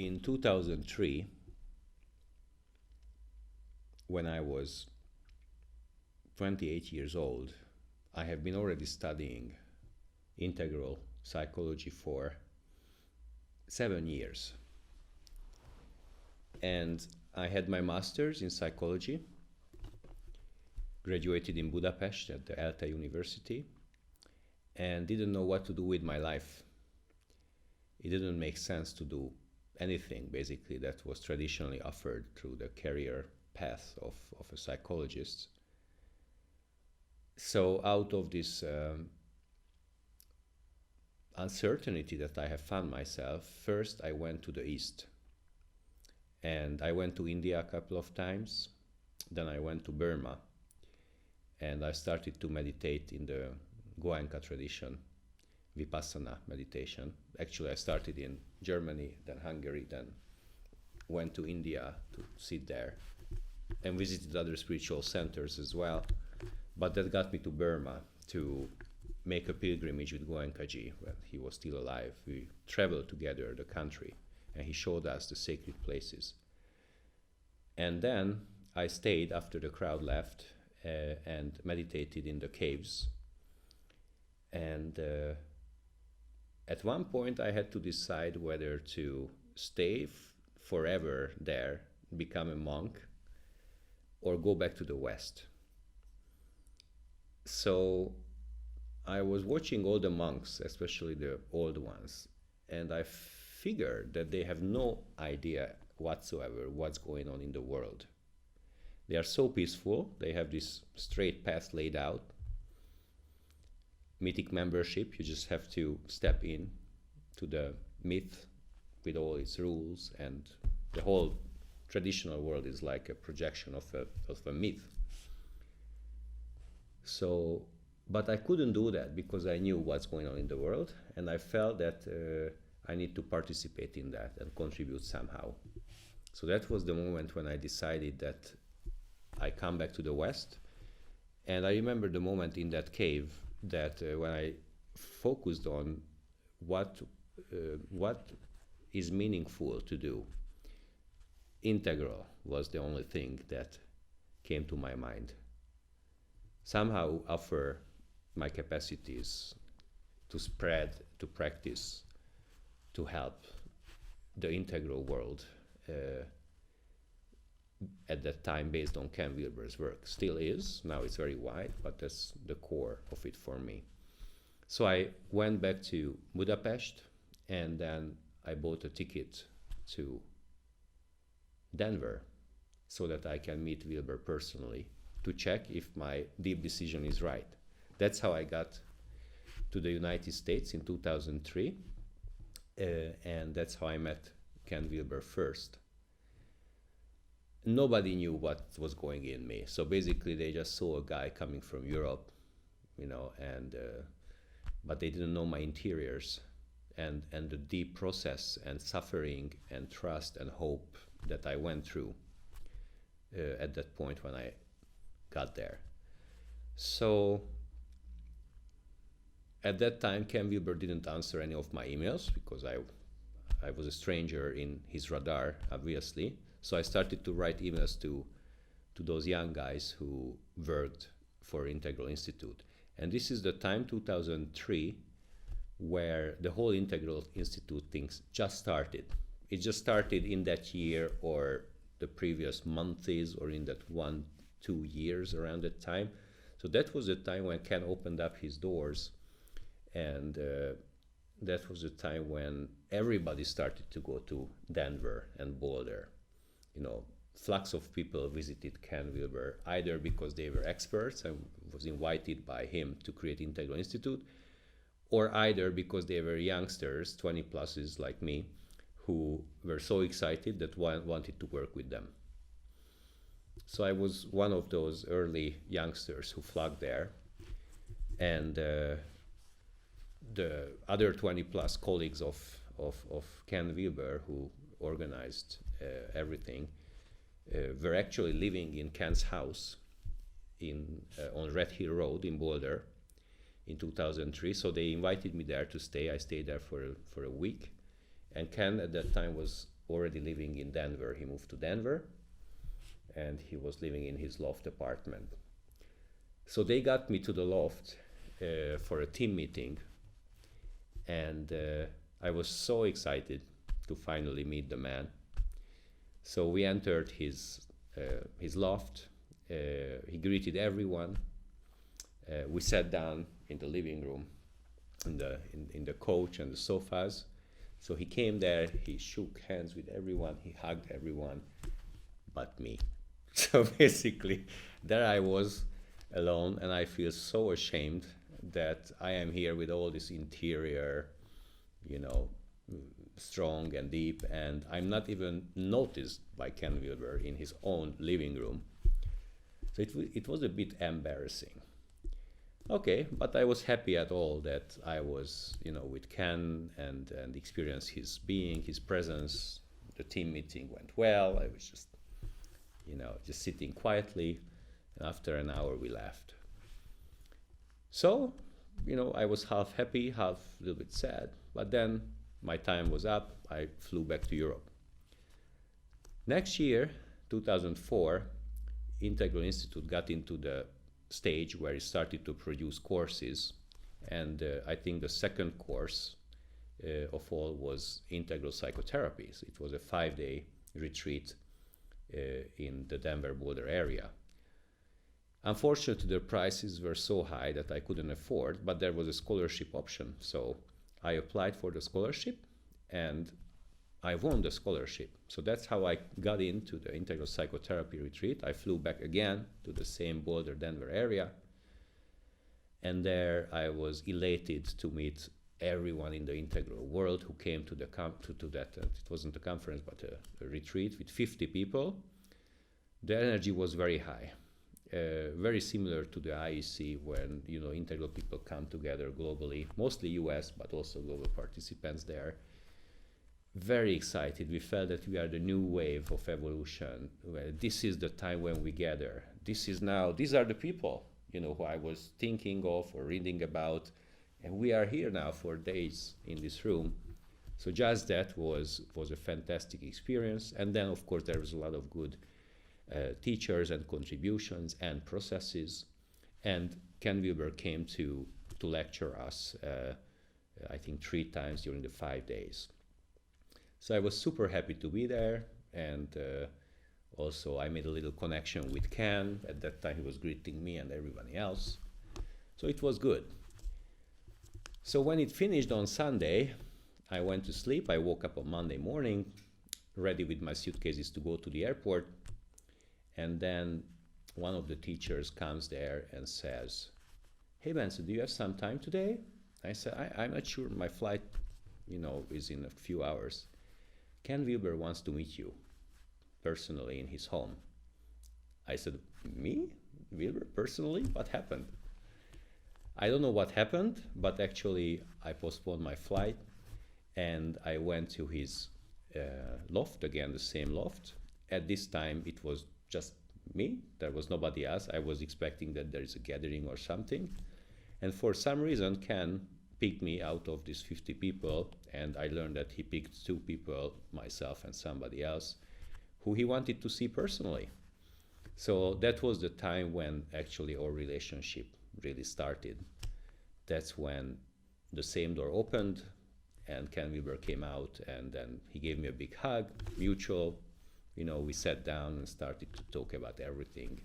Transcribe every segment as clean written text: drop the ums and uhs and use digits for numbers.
In 2003, when I was 28 years old, I have been already studying integral psychology for 7 years. And I had my master's in psychology, graduated in Budapest at the ELTE University, and didn't know what to do with my life. It didn't make sense to do anything, basically, that was traditionally offered through the career path of a psychologist. So out of this uncertainty that I have found myself, first I went to the East. And I went to India a couple of times. Then I went to Burma. And I started to meditate in the Goenka tradition, Vipassana meditation. Actually, I started in Germany, then Hungary, then went to India to sit there and visited other spiritual centers as well. But that got me to Burma to make a pilgrimage with Goenkaji when he was still alive. We traveled together the country, and he showed us the sacred places. And then I stayed after the crowd left and meditated in the caves. And at one point I had to decide whether to stay forever there, become a monk, or go back to the West. So I was watching all the monks, especially the old ones, and I figured that they have no idea whatsoever what's going on in the world. They are so peaceful, they have this straight path laid out. Mythic membership, you just have to step in to the myth with all its rules, and the whole traditional world is like a projection of a myth. So, but I couldn't do that because I knew what's going on in the world, and I felt that I need to participate in that and contribute somehow. So that was the moment when I decided that I come back to the West. And I remember the moment in that cave that when I focused on what is meaningful to do, integral was the only thing that came to my mind. Somehow offer my capacities to spread, to practice, to help the integral world at that time based on Ken Wilber's work. Still is, now it's very wide, but that's the core of it for me. So I went back to Budapest, and then I bought a ticket to Denver so that I can meet Wilber personally to check if my deep decision is right. That's how I got to the United States in 2003, and that's how I met Ken Wilber first. Nobody knew what was going in me, so basically they just saw a guy coming from Europe, and but they didn't know my interiors and the deep process and suffering and trust and hope that I went through at that point when I got there. So at that time, Ken Wilber didn't answer any of my emails because I was a stranger in his radar, obviously. So I started to write emails to those young guys who worked for Integral Institute. And this is the time, 2003, where the whole Integral Institute things just started. It just started in that year or the previous months or in that 1-2 years around that time. So that was the time when Ken opened up his doors, and that was the time when everybody started to go to Denver and Boulder. Flux of people visited Ken Wilber, either because they were experts and was invited by him to create Integral Institute, or either because they were youngsters, 20 pluses like me, who were so excited that wanted to work with them. So I was one of those early youngsters who flocked there, and the other 20 plus colleagues of Ken Wilber who organized everything were actually living in Ken's house on Red Hill Road in Boulder in 2003. So they invited me there to stay. I stayed there for a week. And Ken at that time was already living in Denver. He moved to Denver, and he was living in his loft apartment. So they got me to the loft for a team meeting, and I was so excited to finally meet the man. So we entered his loft. He greeted everyone. We sat down in the living room, in the couch and the sofas. So he came there. He shook hands with everyone. He hugged everyone, but me. So basically, there I was alone, and I feel so ashamed that I am here with all this interior, you know, strong and deep, and I'm not even noticed by Ken Wilber in his own living room. So it was a bit embarrassing. Okay, but I was happy at all that I was, you know, with Ken and experienced his being, his presence. The team meeting went well. I was just, you know, just sitting quietly. And after an hour, we left. So, you know, I was half happy, half a little bit sad. But then my time was up. I flew back to Europe. Next year, 2004, Integral Institute got into the stage where it started to produce courses. And I think the second course of all was Integral Psychotherapies. It was a 5-day retreat in the Denver Boulder area. Unfortunately, the prices were so high that I couldn't afford, but there was a scholarship option. So I applied for the scholarship, and I won the scholarship. So that's how I got into the Integral Psychotherapy retreat. I flew back again to the same Boulder, Denver area. And there I was elated to meet everyone in the integral world who came to that. It wasn't a conference, but a retreat with 50 people. The energy was very high. Very similar to the IEC, when, you know, integral people come together globally, mostly US, but also global participants there. Very excited. We felt that we are the new wave of evolution. This is the time when we gather. These are the people, you know, who I was thinking of or reading about, and we are here now for days in this room. So just that was a fantastic experience. And then, of course, there was a lot of good teachers and contributions and processes. And Ken Wilber came to lecture us, I think 3 times during the 5 days. So I was super happy to be there. And also I made a little connection with Ken. At that time he was greeting me and everybody else. So it was good. So when it finished on Sunday, I went to sleep. I woke up on Monday morning, ready with my suitcases to go to the airport. And then one of the teachers comes there and says, "Hey, Benson, do you have some time today?" I said, I'm not sure. My flight, you know, is in a few hours. Ken Wilber wants to meet you personally in his home. I said, "Me? Wilber, personally? What happened?" I don't know what happened, but actually I postponed my flight and I went to his loft, again, the same loft. At this time, it was just me. There was nobody else. I was expecting that there is a gathering or something. And for some reason, Ken picked me out of these 50 people, and I learned that he picked 2 people, myself and somebody else, who he wanted to see personally. So that was the time when actually our relationship really started. That's when the same door opened and Ken Wilber came out, and then he gave me a big hug, mutual. You know, we sat down and started to talk about everything,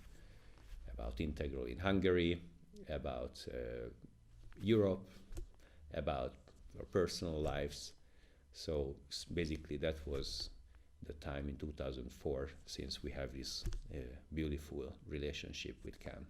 about Integral in Hungary, about Europe, about our personal lives. So basically that was the time in 2004, since we have this beautiful relationship with Ken.